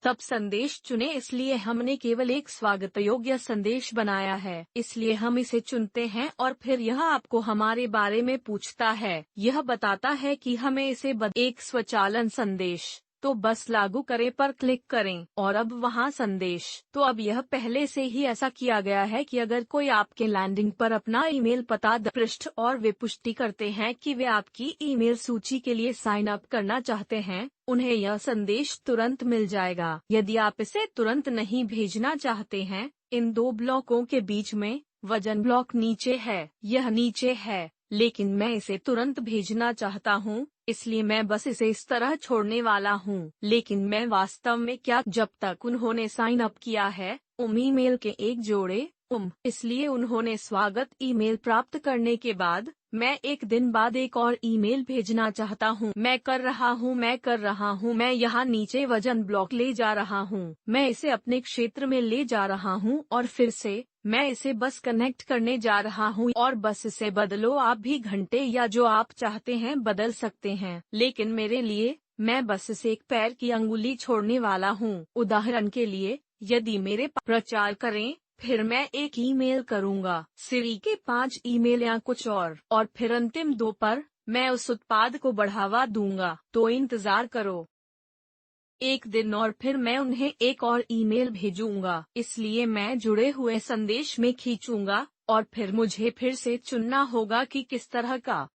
तब संदेश चुनें, इसलिए हमने केवल एक स्वागत योग्य संदेश बनाया है, इसलिए हम इसे चुनते हैं और फिर यह आपको हमारे बारे में पूछता है। यह बताता है कि हमें इसे एक स्वचालन संदेश, तो बस लागू करें पर क्लिक करें और अब वहाँ संदेश। तो अब यह पहले से ही ऐसा किया गया है कि अगर कोई आपके लैंडिंग पर अपना ईमेल पता पृष्ठ और वे पुष्टि करते हैं कि वे आपकी ईमेल सूची के लिए साइन अप करना चाहते हैं, उन्हें यह संदेश तुरंत मिल जाएगा। यदि आप इसे तुरंत नहीं भेजना चाहते हैं, इन दो ब्लॉकों के बीच में वजन ब्लॉक नीचे है, यह नीचे है, लेकिन मैं इसे तुरंत भेजना चाहता हूँ, इसलिए मैं बस इसे इस तरह छोड़ने वाला हूँ। लेकिन मैं वास्तव में क्या, जब तक उन्होंने साइन अप किया है ईमेल के एक जोड़े इसलिए उन्होंने स्वागत ईमेल प्राप्त करने के बाद मैं एक दिन बाद एक और ईमेल भेजना चाहता हूँ। मैं कर रहा हूँ, मैं यहाँ नीचे वजन ब्लॉक ले जा रहा हूँ, मैं इसे अपने क्षेत्र में ले जा रहा हूँ और फिर से मैं इसे बस कनेक्ट करने जा रहा हूँ और बस इसे बदलो। आप भी घंटे या जो आप चाहते हैं बदल सकते हैं, लेकिन मेरे लिए मैं बस इसे एक पैर की अंगुली छोड़ने वाला हूँ। उदाहरण के लिए, यदि मेरे प्रचार करें, फिर मैं एक ईमेल करूंगा सिरी के 5 ईमेल या कुछ और फिर अंतिम 2 पर मैं उस उत्पाद को बढ़ावा दूंगा, तो इंतजार करो एक दिन और फिर मैं उन्हें एक और ईमेल भेजूंगा। इसलिए मैं जुड़े हुए संदेश में खींचूंगा और फिर मुझे फिर से चुनना होगा कि किस तरह का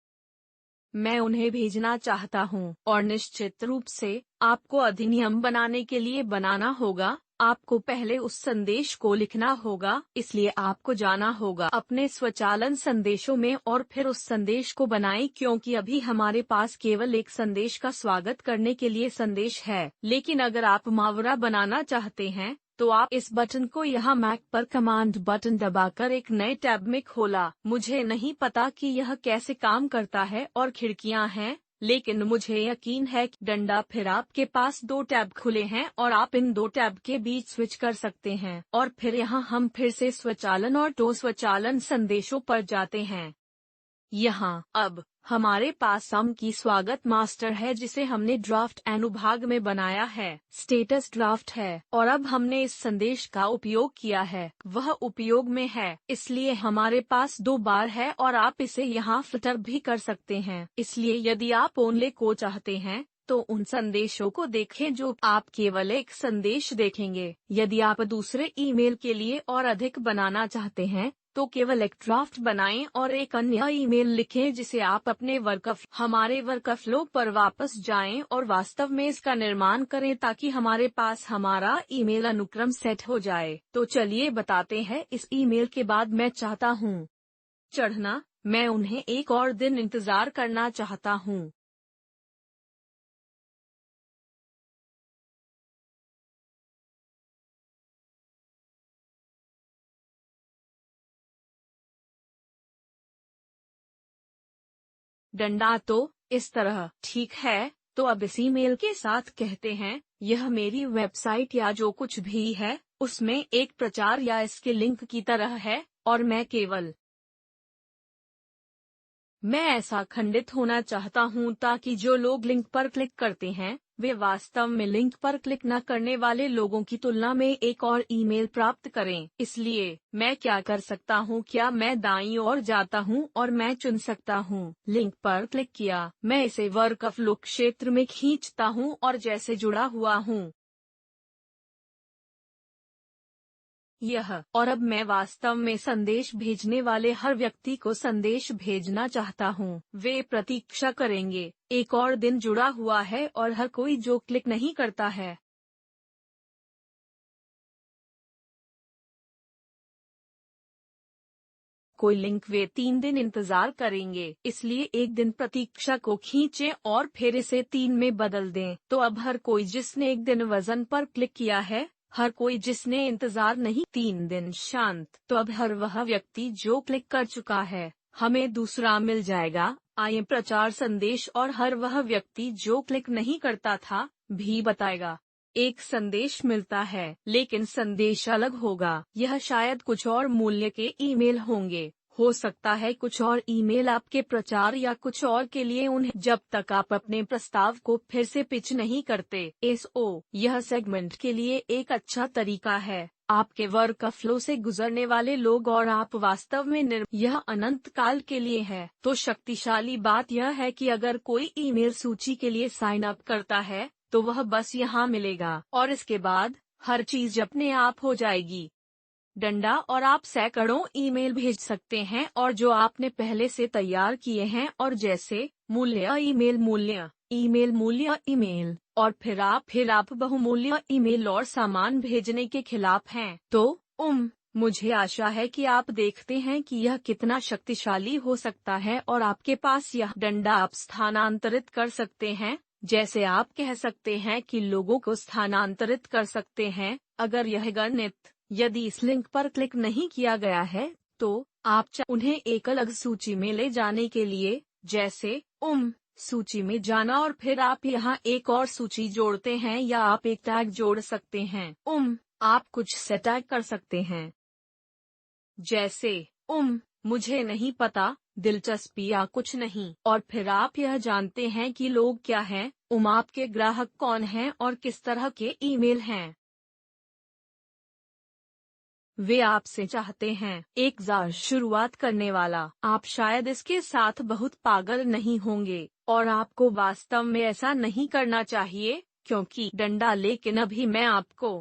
मैं उन्हें भेजना चाहता हूं। और निश्चित रूप से आपको अधिनियम बनाने के लिए बनाना होगा। आपको पहले उस संदेश को लिखना होगा, इसलिए आपको जाना होगा अपने स्वचालन संदेशों में और फिर उस संदेश को बनाएं, क्योंकि अभी हमारे पास केवल एक संदेश का स्वागत करने के लिए संदेश है। लेकिन अगर आप मुहावरा बनाना चाहते हैं, तो आप इस बटन को यहाँ मैक पर कमांड बटन दबाकर एक नए टैब में खोला। मुझे नहीं पता कि यह कैसे काम करता है और खिड़कियाँ हैं, लेकिन मुझे यकीन है कि डंडा फिर आपके पास 2 टैब खुले हैं और आप इन 2 टैब के बीच स्विच कर सकते हैं। और फिर यहाँ हम फिर से स्वचालन और टो स्वचालन संदेशों पर जाते हैं। यहाँ अब हमारे पास सम की स्वागत मास्टर है जिसे हमने ड्राफ्ट अनुभाग में बनाया है। स्टेटस ड्राफ्ट है और अब हमने इस संदेश का उपयोग किया है, वह उपयोग में है, इसलिए हमारे पास 2 बार है और आप इसे यहाँ फिल्टर भी कर सकते हैं। इसलिए यदि आप ओनली को चाहते हैं तो उन संदेशों को देखें जो आप केवल एक संदेश देखेंगे। यदि आप दूसरे ईमेल के लिए और अधिक बनाना चाहते हैं तो केवल एक ड्राफ्ट बनाएं और एक अन्य ईमेल लिखें जिसे आप अपने हमारे वर्कफ्लो पर वापस जाएं और वास्तव में इसका निर्माण करें ताकि हमारे पास हमारा ईमेल अनुक्रम सेट हो जाए। तो चलिए बताते हैं इस ईमेल के बाद मैं चाहता हूँ चढ़ना, मैं उन्हें एक और दिन इंतजार करना चाहता हूँ। डंडा तो इस तरह ठीक है। तो अब इस ईमेल के साथ कहते हैं, यह मेरी वेबसाइट या जो कुछ भी है उसमें एक प्रचार या इसके लिंक की तरह है और मैं ऐसा खंडित होना चाहता हूं ताकि जो लोग लिंक पर क्लिक करते हैं वे वास्तव में लिंक पर क्लिक न करने वाले लोगों की तुलना में एक और ईमेल प्राप्त करें। इसलिए मैं क्या कर सकता हूं, क्या मैं दाईं ओर जाता हूं और मैं चुन सकता हूं लिंक पर क्लिक किया, मैं इसे वर्कफ्लो क्षेत्र में खींचता हूं और जैसे जुड़ा हुआ हूं और अब मैं वास्तव में संदेश भेजने वाले हर व्यक्ति को संदेश भेजना चाहता हूं। वे प्रतीक्षा करेंगे, एक और दिन जुड़ा हुआ है और हर कोई जो क्लिक नहीं करता है कोई लिंक, वे 3 दिन इंतजार करेंगे। इसलिए एक दिन प्रतीक्षा को खींचें और फिर इसे 3 में बदल दें। तो अब हर कोई जिसने एक दिन वजन पर क्लिक किया है, हर कोई जिसने इंतजार नहीं 3 दिन शांत, तो अब हर वह व्यक्ति जो क्लिक कर चुका है हमें दूसरा मिल जाएगा आइए प्रचार संदेश, और हर वह व्यक्ति जो क्लिक नहीं करता था भी बताएगा। एक संदेश मिलता है, लेकिन संदेश अलग होगा। यह शायद कुछ और मूल्य के ईमेल होंगे, हो सकता है कुछ और ईमेल आपके प्रचार या कुछ और के लिए उन्हें, जब तक आप अपने प्रस्ताव को फिर से पिच नहीं करते। एसओ यह सेगमेंट के लिए एक अच्छा तरीका है। आपके वर्क फ्लो से गुजरने वाले लोग और आप वास्तव में यह अनंत काल के लिए है। तो शक्तिशाली बात यह है कि अगर कोई ईमेल सूची के लिए साइन अप करता है तो वह बस यहाँ मिलेगा और इसके बाद हर चीज अपने आप हो जाएगी। डंडा और आप सैकड़ों ईमेल भेज सकते हैं और जो आपने पहले से तैयार किए हैं, और जैसे मूल्य ईमेल और फिर आप बहुमूल्य ईमेल और सामान भेजने के खिलाफ हैं। तो मुझे आशा है कि आप देखते हैं कि यह कितना शक्तिशाली हो सकता है और आपके पास यह डंडा आप स्थानांतरित कर सकते हैं। जैसे आप कह सकते हैं कि लोगों को स्थानांतरित कर सकते हैं। अगर यह गणित, यदि इस लिंक पर क्लिक नहीं किया गया है तो आप उन्हें एक अलग सूची में ले जाने के लिए, जैसे सूची में जाना, और फिर आप यहाँ एक और सूची जोड़ते हैं या आप एक टैग जोड़ सकते हैं। आप कुछ से टैग कर सकते हैं, जैसे मुझे नहीं पता, दिलचस्पी या कुछ नहीं, और फिर आप यह जानते हैं कि लोग क्या हैं, आपके ग्राहक कौन हैं और किस तरह के ईमेल हैं वे आपसे चाहते हैं। एक शुरुआत करने वाला, आप शायद इसके साथ बहुत पागल नहीं होंगे और आपको वास्तव में ऐसा नहीं करना चाहिए क्योंकि डंडा, लेकिन अभी मैं आपको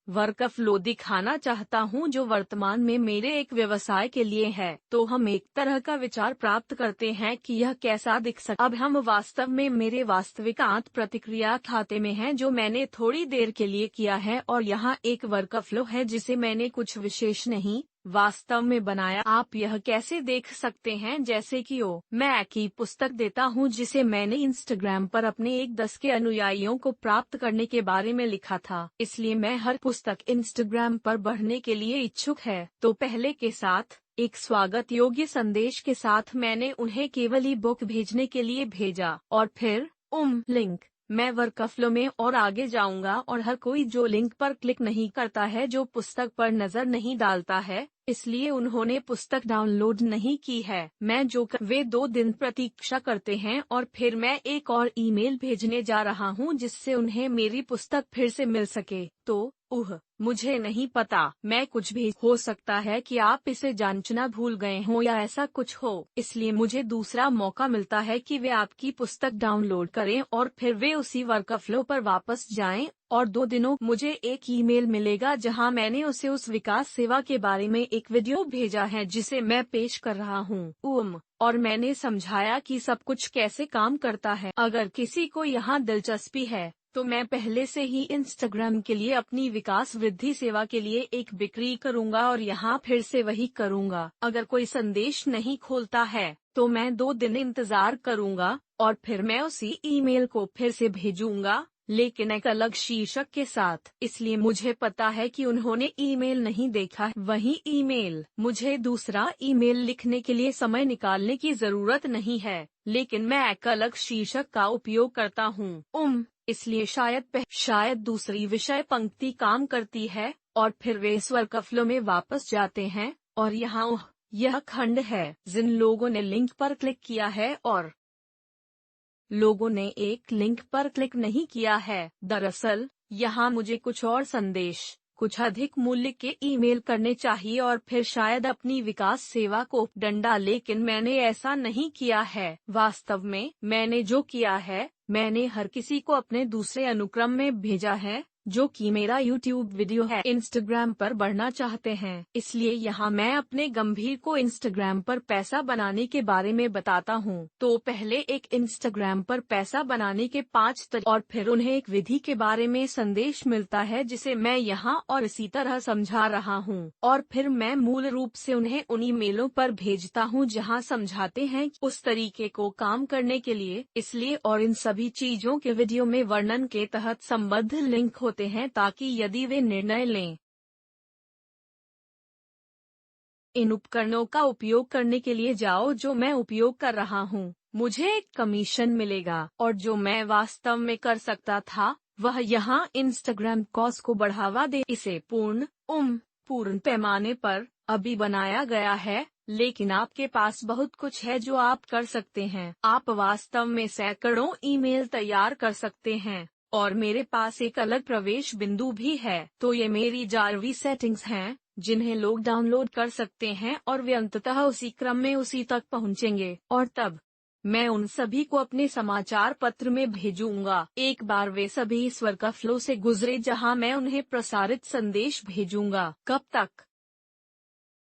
वर्क फ्लो दिखाना चाहता हूं जो वर्तमान में मेरे एक व्यवसाय के लिए है। तो हम एक तरह का विचार प्राप्त करते हैं कि यह कैसा दिख सकता। अब हम वास्तव में मेरे वास्तविक प्रतिक्रिया खाते में हैं जो मैंने थोड़ी देर के लिए किया है, और यहाँ एक वर्क फ्लो है जिसे मैंने कुछ विशेष नहीं वास्तव में बनाया। आप यह कैसे देख सकते हैं, जैसे कि मैं एक ही पुस्तक देता हूं जिसे मैंने इंस्टाग्राम पर अपने 10 के अनुयायियों को प्राप्त करने के बारे में लिखा था, इसलिए मैं हर पुस्तक इंस्टाग्राम पर बढ़ने के लिए इच्छुक है। तो पहले के साथ एक स्वागत योग्य संदेश के साथ मैंने उन्हें केवल ई बुक भेजने के लिए भेजा, और फिर लिंक। मैं वर्क फ्लो में और आगे जाऊंगा और हर कोई जो लिंक पर क्लिक नहीं करता है जो पुस्तक पर नजर नहीं डालता है, इसलिए उन्होंने पुस्तक डाउनलोड नहीं की है। मैं वे 2 दिन प्रतीक्षा करते हैं और फिर मैं एक और ईमेल भेजने जा रहा हूं जिससे उन्हें मेरी पुस्तक फिर से मिल सके। तो मुझे नहीं पता, मैं कुछ भी, हो सकता है कि आप इसे जांचना भूल गए हों या ऐसा कुछ हो, इसलिए मुझे दूसरा मौका मिलता है कि वे आपकी पुस्तक डाउनलोड करें और फिर वे उसी वर्क फ्लो पर वापस जाएं, और 2 दिनों मुझे एक ईमेल मिलेगा जहां मैंने उसे उस विकास सेवा के बारे में एक वीडियो भेजा है जिसे मैं पेश कर रहा हूं। और मैंने समझाया कि सब कुछ कैसे काम करता है। अगर किसी को यहाँ दिलचस्पी है तो मैं पहले से ही इंस्टाग्राम के लिए अपनी विकास वृद्धि सेवा के लिए एक बिक्री करूंगा और यहाँ फिर से वही करूंगा। अगर कोई संदेश नहीं खोलता है तो मैं 2 दिन इंतजार करूंगा और फिर मैं उसी ईमेल को फिर से भेजूंगा, लेकिन एक अलग शीर्षक के साथ। इसलिए मुझे पता है कि उन्होंने ईमेल नहीं देखा है। वही ईमेल, मुझे दूसरा ईमेल लिखने के लिए समय निकालने की जरूरत नहीं है, लेकिन मैं एक अलग शीर्षक का उपयोग करता हूँ। इसलिए शायद दूसरी विषय पंक्ति काम करती है और फिर वे इस वर्क फ्लो में वापस जाते हैं और यहाँ यह खंड है जिन लोगों ने लिंक पर क्लिक किया है और लोगों ने एक लिंक पर क्लिक नहीं किया है। दरअसल यहाँ मुझे कुछ और संदेश, कुछ अधिक मूल्य के ईमेल करने चाहिए और फिर शायद अपनी विकास सेवा को डंडा, लेकिन मैंने ऐसा नहीं किया है। वास्तव में मैंने जो किया है, मैंने हर किसी को अपने दूसरे अनुक्रम में भेजा है जो कि मेरा YouTube वीडियो है। इंस्टाग्राम पर बढ़ना चाहते हैं, इसलिए यहाँ मैं अपने गंभीर को इंस्टाग्राम पर पैसा बनाने के बारे में बताता हूँ। तो पहले एक इंस्टाग्राम पर पैसा बनाने के 5 तरीके और फिर उन्हें एक विधि के बारे में संदेश मिलता है जिसे मैं यहाँ और इसी तरह समझा रहा हूँ, और फिर मैं मूल रूप से उन्हें उन ईमेलों पर भेजता हूँ जहाँ समझाते हैं उस तरीके को काम करने के लिए। इसलिए और इन सभी चीजों के वीडियो में वर्णन के तहत संबद्ध लिंक होते हैं ताकि यदि वे निर्णय लें। इन उपकरणों का उपयोग करने के लिए जाओ जो मैं उपयोग कर रहा हूँ, मुझे एक कमीशन मिलेगा, और जो मैं वास्तव में कर सकता था वह यहाँ इंस्टाग्राम कॉज को बढ़ावा दे। इसे पूर्ण पैमाने पर अभी बनाया गया है, लेकिन आपके पास बहुत कुछ है जो आप कर सकते हैं। आप वास्तव में सैकड़ों ईमेल तैयार कर सकते हैं, और मेरे पास एक अलग प्रवेश बिंदु भी है। तो ये मेरी 11वीं सेटिंग्स हैं, जिन्हें लोग डाउनलोड कर सकते हैं और वे अंततः उसी क्रम में उसी तक पहुंचेंगे, और तब मैं उन सभी को अपने समाचार पत्र में भेजूंगा। एक बार वे सभी ईश्वर का फ्लो से गुजरे जहां मैं उन्हें प्रसारित संदेश भेजूंगा। कब तक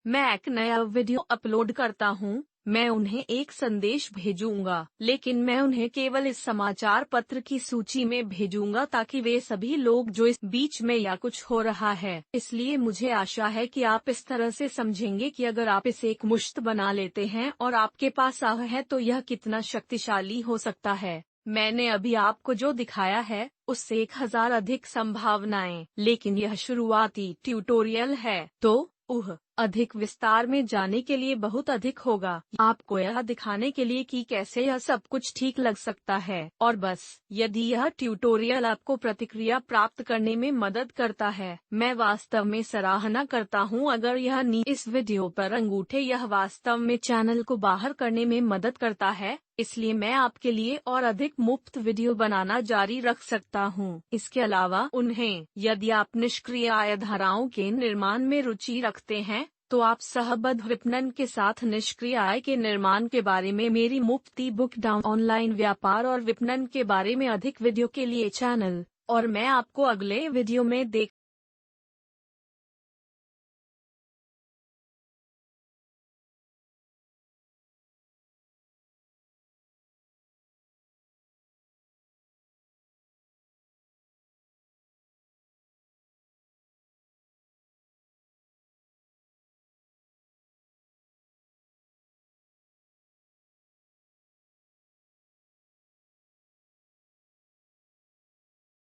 मैं एक नया वीडियो अपलोड करता हूं, मैं उन्हें एक संदेश भेजूंगा, लेकिन मैं उन्हें केवल इस समाचार पत्र की सूची में भेजूंगा ताकि वे सभी लोग जो इस बीच में या कुछ हो रहा है। इसलिए मुझे आशा है कि आप इस तरह से समझेंगे कि अगर आप इसे एक मुश्त बना लेते हैं और आपके पास आह है तो यह कितना शक्तिशाली हो सकता है। मैंने अभी आपको जो दिखाया है उससे 1000 अधिक संभावनाएं, लेकिन यह शुरुआती ट्यूटोरियल है, तो अधिक विस्तार में जाने के लिए बहुत अधिक होगा। आपको यह दिखाने के लिए कि कैसे यह सब कुछ ठीक लग सकता है। और बस, यदि यह ट्यूटोरियल आपको प्रतिक्रिया प्राप्त करने में मदद करता है, मैं वास्तव में सराहना करता हूं। अगर यह इस वीडियो पर अंगूठे यह वास्तव में चैनल को बाहर करने में मदद करता है, इसलिए मैं आपके लिए और अधिक मुफ्त वीडियो बनाना जारी रख सकता हूं। इसके अलावा यदि आप निष्क्रिय आय धाराओं के निर्माण में रुचि रखते हैं, तो आप सहबद्ध विपणन के साथ निष्क्रिय आय के निर्माण के बारे में मेरी मुफ्त ई-बुक डाउन ऑनलाइन व्यापार और विपणन के बारे में अधिक वीडियो के लिए चैनल, और मैं आपको अगले वीडियो में